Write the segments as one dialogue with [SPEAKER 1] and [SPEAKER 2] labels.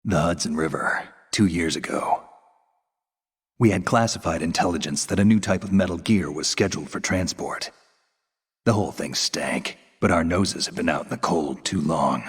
[SPEAKER 1] The Hudson River, 2 years ago. We had classified intelligence that a new type of metal gear was scheduled for transport. The whole thing stank, but our noses have been out in the cold too long.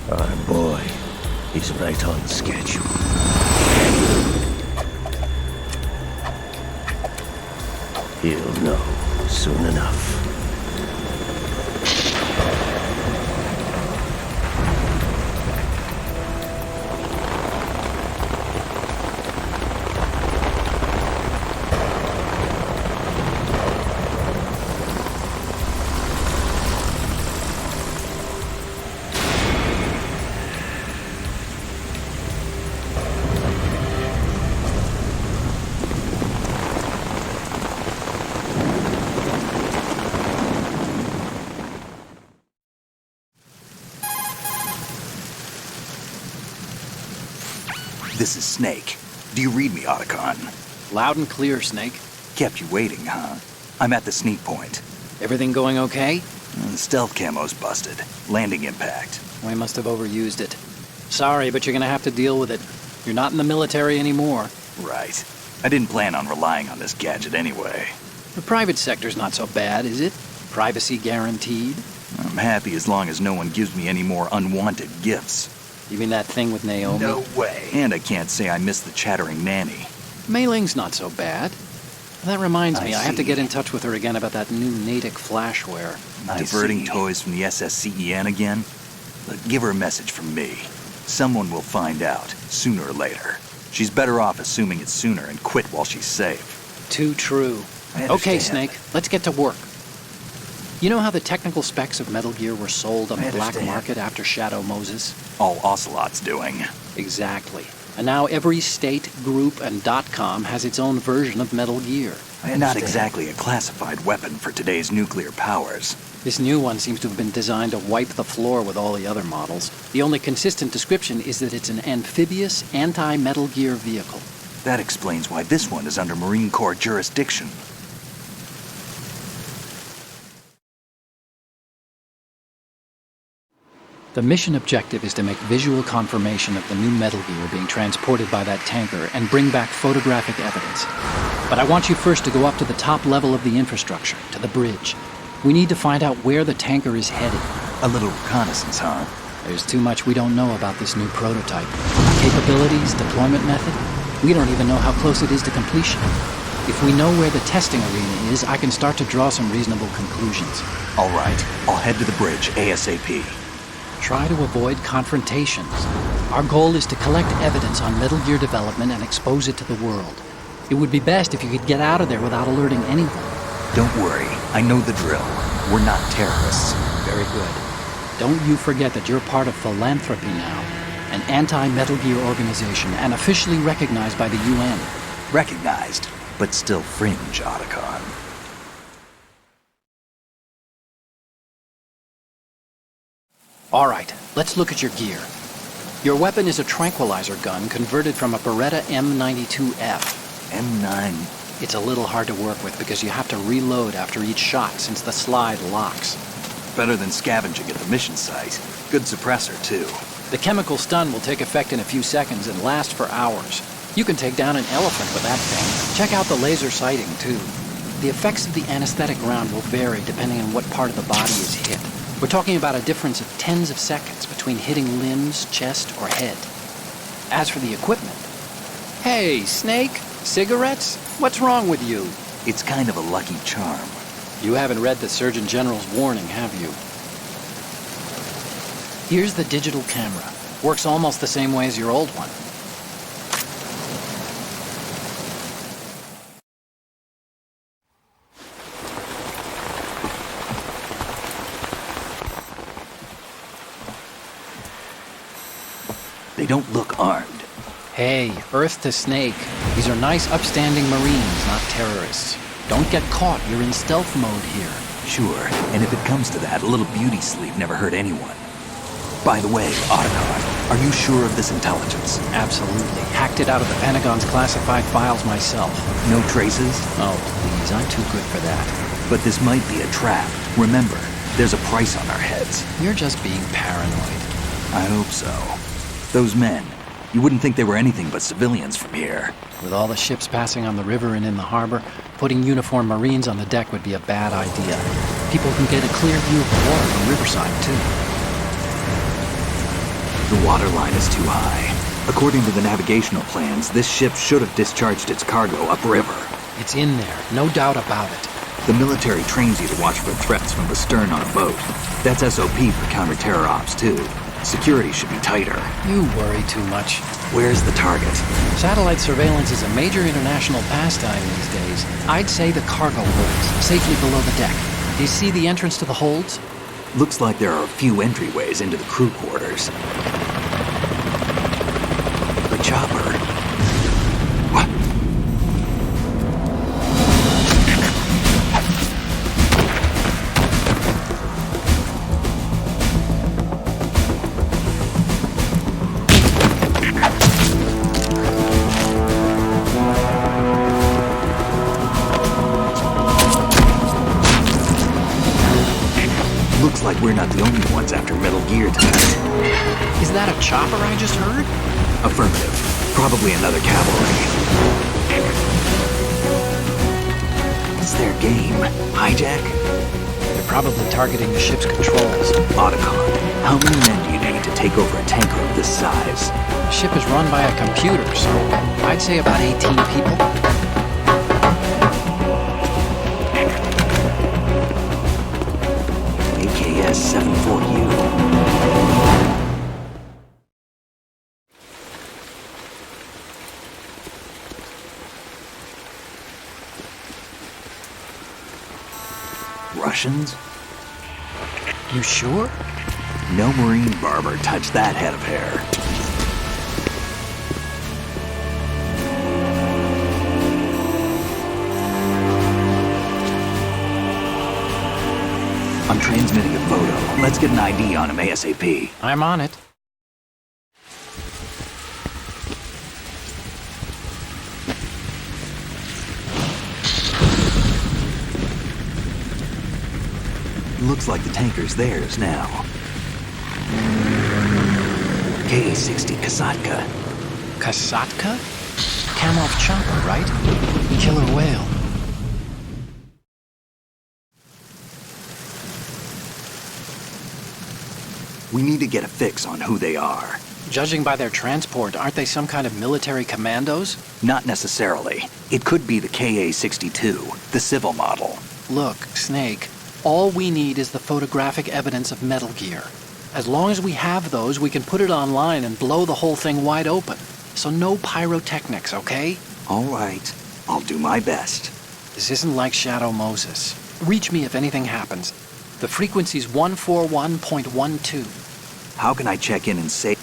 [SPEAKER 2] Our boy, he's right on schedule. He'll know soon enough.
[SPEAKER 1] This is Snake. Do you read me, Otacon?
[SPEAKER 3] Loud and clear, Snake.
[SPEAKER 1] Kept you waiting, huh? I'm at the sneak point.
[SPEAKER 3] Everything going okay?
[SPEAKER 1] The stealth camo's busted. Landing impact.
[SPEAKER 3] We must have overused it. Sorry, but you're gonna have to deal with it. You're not in the military anymore.
[SPEAKER 1] Right. I didn't plan on relying on this gadget anyway.
[SPEAKER 3] The private sector's not so bad, is it? Privacy guaranteed?
[SPEAKER 1] I'm happy as long as no one gives me any more unwanted gifts.
[SPEAKER 3] You mean that thing with Naomi?
[SPEAKER 1] No way. And I can't say I miss the chattering nanny.
[SPEAKER 3] Mei Ling's not so bad. That reminds me, I have to
[SPEAKER 1] see.
[SPEAKER 3] get in touch with her again about that new Natick flashware.
[SPEAKER 1] Diverting toys from the SSCEN again? Look, give her a message from me. Someone will find out, sooner or later. She's better off assuming it sooner and quit while she's safe.
[SPEAKER 3] Too true.
[SPEAKER 1] I
[SPEAKER 3] Okay,
[SPEAKER 1] understand.
[SPEAKER 3] Snake, let's get to work. You know how the technical specs of Metal Gear were sold on the black
[SPEAKER 1] understand.
[SPEAKER 3] market after Shadow Moses?
[SPEAKER 1] All Ocelot's doing.
[SPEAKER 3] Exactly. And now every state, group, and .com has its own version of Metal Gear.
[SPEAKER 1] Not exactly a classified weapon for today's nuclear powers.
[SPEAKER 3] This new one seems to have been designed to wipe the floor with all the other models. The only consistent description is that it's an amphibious, anti-Metal Gear vehicle.
[SPEAKER 1] That explains why this one is under Marine Corps jurisdiction.
[SPEAKER 3] The mission objective is to make visual confirmation of the new Metal Gear being transported by that tanker and bring back photographic evidence. But I want you first to go up to the top level of the infrastructure, to the bridge. We need to find out where the tanker is headed.
[SPEAKER 1] A little reconnaissance, huh?
[SPEAKER 3] There's too much we don't know about this new prototype. Capabilities, deployment method. We don't even know how close it is to completion. If we know where the testing arena is, I can start to draw some reasonable conclusions.
[SPEAKER 1] All right, I'll head to the bridge ASAP.
[SPEAKER 3] Try to avoid confrontations. Our goal is to collect evidence on Metal Gear development and expose it to the world. It would be best if you could get out of there without alerting anyone.
[SPEAKER 1] Don't worry, I know the drill. We're not terrorists.
[SPEAKER 3] Very good. Don't you forget that you're part of Philanthropy now, an anti-Metal Gear organization and officially recognized by the UN.
[SPEAKER 1] Recognized, but still fringe, Otacon.
[SPEAKER 3] All right, let's look at your gear. Your weapon is a tranquilizer gun converted from a Beretta M92F.
[SPEAKER 1] M9.
[SPEAKER 3] It's a little hard to work with because you have to reload after each shot since the slide locks.
[SPEAKER 1] Better than scavenging at the mission site. Good suppressor, too.
[SPEAKER 3] The chemical stun will take effect in a few seconds and last for hours. You can take down an elephant with that thing. Check out the laser sighting, too. The effects of the anesthetic round will vary depending on what part of the body is hit. We're talking about a difference of tens of seconds between hitting limbs, chest, or head. As for the equipment... Hey, Snake? Cigarettes? What's wrong with you?
[SPEAKER 1] It's kind of a lucky charm.
[SPEAKER 3] You haven't read the Surgeon General's warning, have you? Here's the digital camera. Works almost the same way as your old one.
[SPEAKER 1] They don't look armed.
[SPEAKER 3] Hey, Earth to Snake. These are nice, upstanding Marines, not terrorists. Don't get caught. You're in stealth mode here.
[SPEAKER 1] Sure, and if it comes to that, a little beauty sleep never hurt anyone. By the way, Otacon, are you sure of this intelligence?
[SPEAKER 3] Absolutely. Hacked it out of the Pentagon's classified files myself.
[SPEAKER 1] No traces?
[SPEAKER 3] Oh, please, I'm too good for that.
[SPEAKER 1] But this might be a trap. Remember, there's a price on our heads.
[SPEAKER 3] You're just being paranoid.
[SPEAKER 1] I hope so. Those men, you wouldn't think they were anything but civilians from here.
[SPEAKER 3] With all the ships passing on the river and in the harbor, putting uniformed Marines on the deck would be a bad idea. People can get a clear view of the water from riverside, too.
[SPEAKER 1] The water line is too high. According to the navigational plans, this ship should have discharged its cargo upriver.
[SPEAKER 3] It's in there, no doubt about it.
[SPEAKER 1] The military trains you to watch for threats from the stern on a boat. That's SOP for counter-terror ops, too. Security should be tighter.
[SPEAKER 3] You worry too much.
[SPEAKER 1] Where's the target?
[SPEAKER 3] Satellite surveillance is a major international pastime these days. I'd say the cargo holds, safely below the deck. Do you see the entrance to the holds?
[SPEAKER 1] Looks like there are a few entryways into the crew quarters. The chopper. What? Looks like we're not the only ones after Metal Gear tonight.
[SPEAKER 3] Is that a chopper I just heard?
[SPEAKER 1] Affirmative. Probably another cavalry. What's their game? Hijack?
[SPEAKER 3] They're probably targeting the ship's controls.
[SPEAKER 1] Otacon, how many men do you need to take over a tanker of this size?
[SPEAKER 3] The ship is run by a computer, so I'd say about 18 people.
[SPEAKER 1] AKS 74U. Russians?
[SPEAKER 3] You sure?
[SPEAKER 1] No marine barber touched that head of hair. I'm transmitting a photo. Let's get an ID on him ASAP.
[SPEAKER 3] I'm on it.
[SPEAKER 1] Looks like the tanker's theirs now. Ka-60 Kasatka.
[SPEAKER 3] Kasatka? Kamov chopper, right? Killer whale.
[SPEAKER 1] We need to get a fix on who they are.
[SPEAKER 3] Judging by their transport, aren't they some kind of military commandos?
[SPEAKER 1] Not necessarily. It could be the Ka-62, the civil model.
[SPEAKER 3] Look, Snake, all we need is the photographic evidence of Metal Gear. As long as we have those, we can put it online and blow the whole thing wide open. So no pyrotechnics, okay?
[SPEAKER 1] All right. I'll do my best.
[SPEAKER 3] This isn't like Shadow Moses. Reach me if anything happens. The frequency's 141.12.
[SPEAKER 1] How can I check in and say...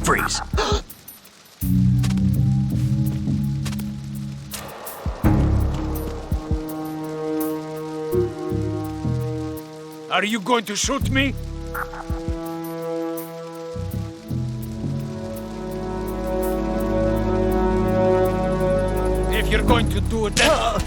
[SPEAKER 1] Freeze.
[SPEAKER 4] Are you going to shoot me? If you're going to do it, then...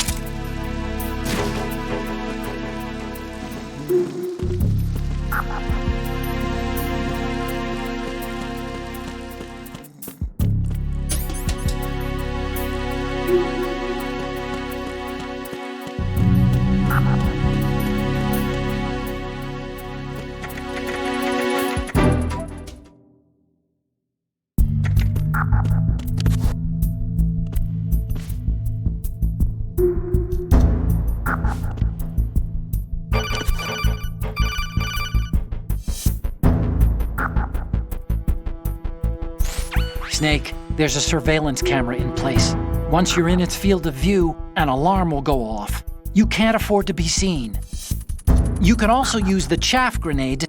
[SPEAKER 3] Snake, there's a surveillance camera in place. Once you're in its field of view, an alarm will go off. You can't afford to be seen. You can also use the chaff grenade to...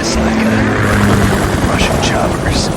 [SPEAKER 1] Snaka. Russian choppers.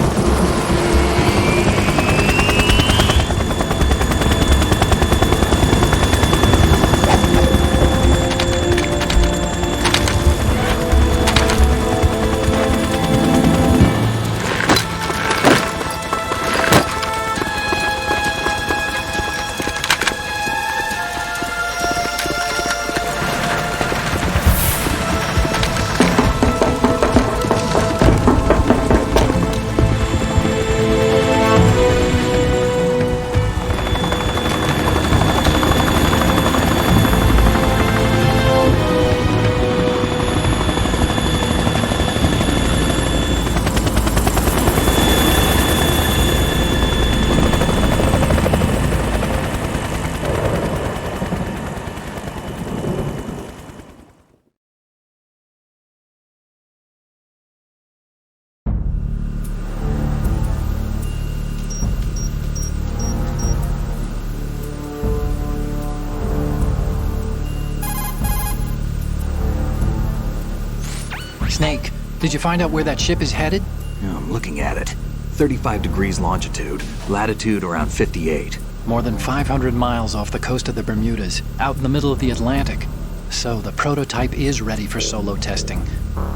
[SPEAKER 3] Snake, did you find out where that ship is headed?
[SPEAKER 1] Yeah, I'm looking at it. 35 degrees longitude, latitude around 58.
[SPEAKER 3] More than 500 miles off the coast of the Bermudas, out in the middle of the Atlantic. So the prototype is ready for solo testing.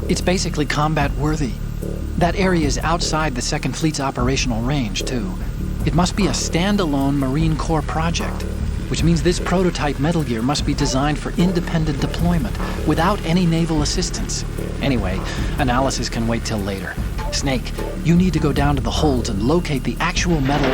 [SPEAKER 3] It's basically combat-worthy. That area is outside the Second Fleet's operational range, too. It must be a standalone Marine Corps project, which means this prototype Metal Gear must be designed for independent deployment, without any naval assistance. Anyway, analysis can wait till later. Snake, you need to go down to the holds and locate the actual metal...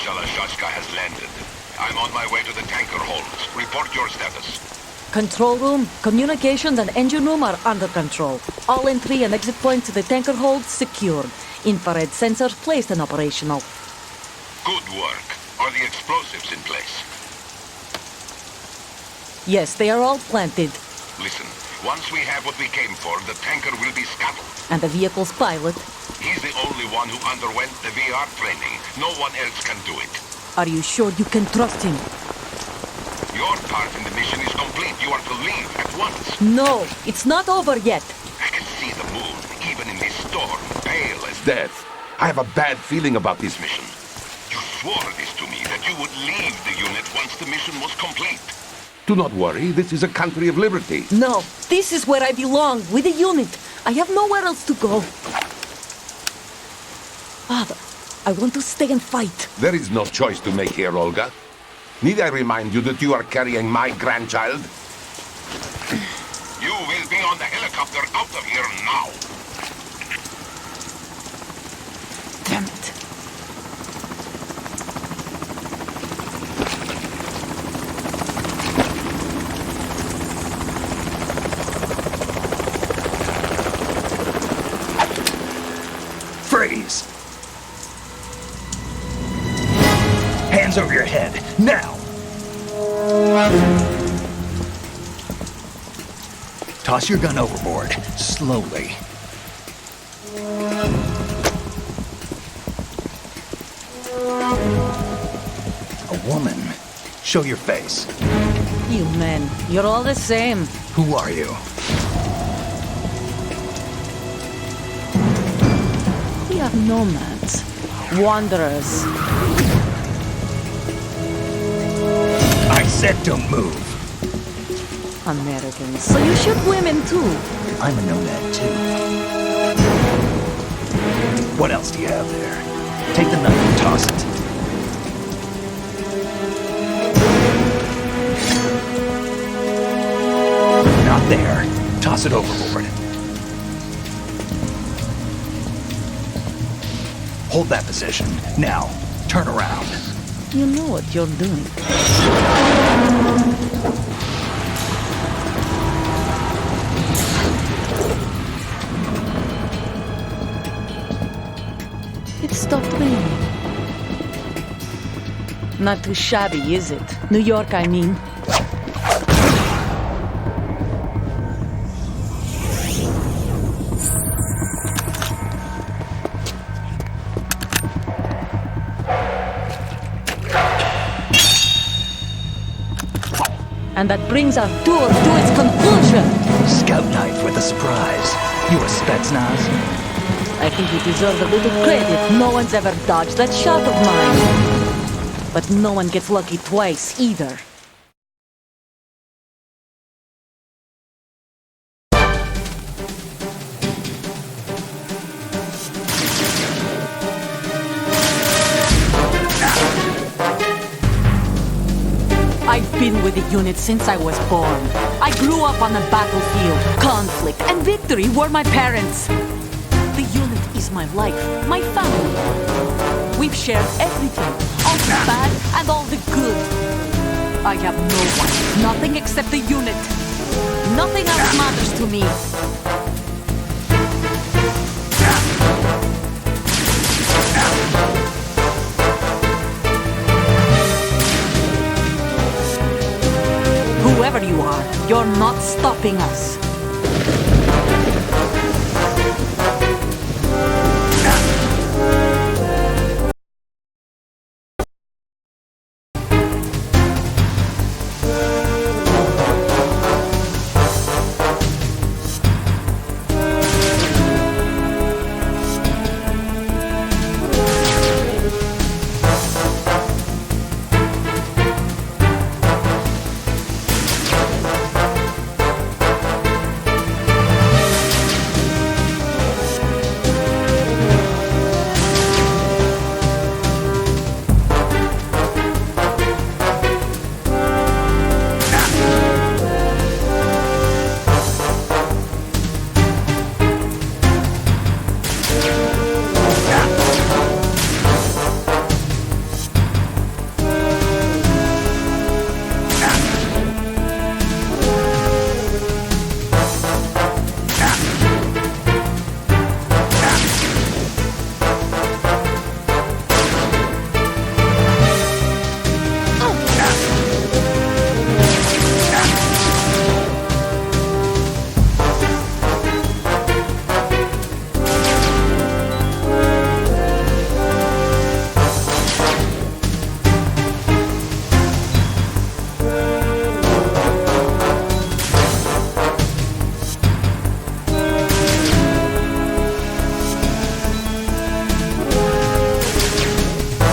[SPEAKER 5] Shalashaska has landed. I'm on my way to the tanker holds. Report your status.
[SPEAKER 6] Control room, communications and engine room are under control. All entry and exit points to the tanker hold secured. Infrared sensors placed and operational.
[SPEAKER 5] Good work. Are the explosives in place?
[SPEAKER 6] Yes, they are all planted.
[SPEAKER 5] Listen, once we have what we came for, the tanker will be scuttled.
[SPEAKER 6] And the vehicle's pilot.
[SPEAKER 5] He's the only one who underwent the VR training. No one else can do it.
[SPEAKER 6] Are you sure you can trust him?
[SPEAKER 5] Your part in the mission is complete. You are to leave at once.
[SPEAKER 6] No, it's not over yet.
[SPEAKER 5] I can see the moon, even in this storm, pale as death. I have a bad feeling about this mission. You swore this to me, that you would leave the unit once the mission was complete. Do not worry, this is a country of liberty.
[SPEAKER 6] No, this is where I belong, with the unit. I have nowhere else to go. Father, I want to stay and fight.
[SPEAKER 5] There is no choice to make here, Olga. Need I remind you that you are carrying my grandchild? You will be on the helicopter out of here now.
[SPEAKER 6] Damn it.
[SPEAKER 1] Freeze! Hands over your head, now! Toss your gun overboard, slowly. A woman. Show your face.
[SPEAKER 6] You men, you're all the same.
[SPEAKER 1] Who are you?
[SPEAKER 6] We are nomads. Wanderers.
[SPEAKER 1] I said don't move.
[SPEAKER 6] Americans. So you shoot women too.
[SPEAKER 1] I'm a nomad too. What else do you have there? Take the knife and toss it. Toss it overboard. Hold that position. Now, turn around.
[SPEAKER 6] You know what you're doing. It stopped raining. Not too shabby, is it? New York, I mean. And that brings our tour to its conclusion.
[SPEAKER 1] Scout knife with a surprise. You a Spetsnaz?
[SPEAKER 6] I think you deserve a little credit. No one's ever dodged that shot of mine. But no one gets lucky twice, either. I've been with the unit since I was born. I grew up on the battlefield. Conflict and victory were my parents. The unit is my life, my family. We've shared everything, all the bad and all the good. I have no one, nothing except the unit. Nothing else matters to me. Whoever you are, you're not stopping us.